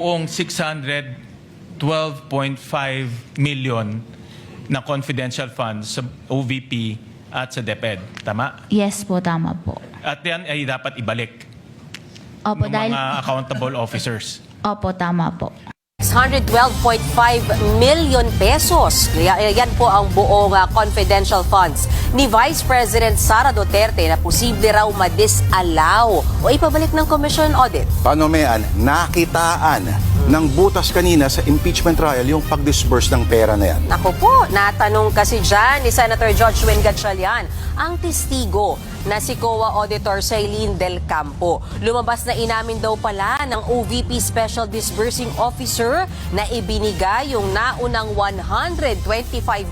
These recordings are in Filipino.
Buong 612.5 million na confidential funds sa OVP at sa DepEd. Tama? Yes po, tama po. At yan ay dapat ibalik Opo, ng dahil... mga accountable officers. Opo, tama po. 612.5 million pesos. Yan po ang buong confidential funds ni Vice President Sara Duterte na posible raw ma-disallow o ipabalik ng Commission Audit. Panomean, nakitaan ng butas kanina sa impeachment trial yung pag-disburse ng pera na yan. Naku po, natanong kasi dyan ni Senator George Win Gatchalian, ang testigo na si COA Auditor Shailene Del Campo. Lumabas na inamin daw pala ng OVP Special Disbursing Officer na ibinigay yung naunang 125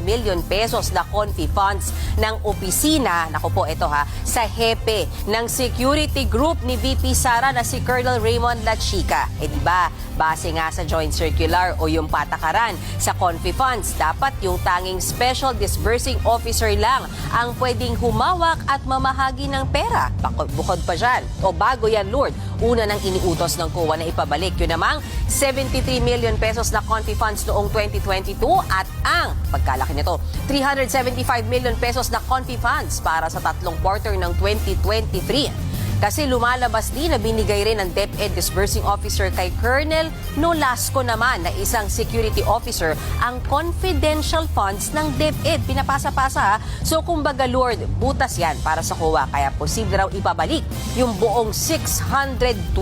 million pesos na confi funds ng opisina, naku po ito sa hepe ng security group ni VP Sara na si Colonel Raymond Lachica. Diba, base nga sa joint circular o yung patakaran sa confi funds, dapat yung tanging Special Disbursing Officer lang ang pwedeng humawak at mamahagi ng pera. Bukod pa dyan, o bago yan, Lord, una nang iniutos ng COA na ipabalik yun namang 73 million pesos na confi funds noong 2022 at ang pagkalaki nito, 375 million pesos na confi funds para sa tatlong quarter ng 2023. Kasi lumalabas din na binigay rin ng DepEd Disbursing Officer kay Colonel Nolasco naman na isang security officer ang confidential funds ng DepEd. Pinapasa-pasa So kumbaga Lord, butas yan para sa COA. Kaya posible raw ipabalik yung buong 612.5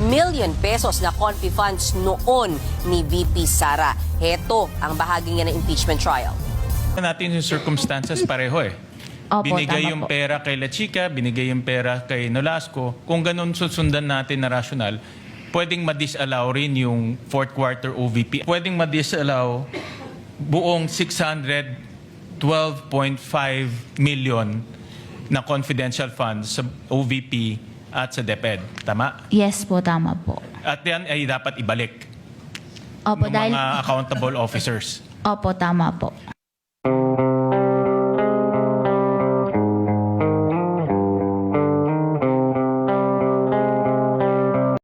million pesos na confi funds noon ni VP Sara. Heto ang bahagi niya ng impeachment trial. Natin yung circumstances pareho Opo, binigay tama yung po. pera kay Lachica, binigay yung pera kay Nolasco. Kung ganun susundan natin na rational, pwedeng ma-disallow rin yung fourth quarter OVP. Pwedeng ma-disallow buong 612.5 million na confidential funds sa OVP at sa DepEd. Tama? Yes po, tama po. At yan ay dapat ibalik Opo, ng dahil... mga accountable officers. Opo, tama po.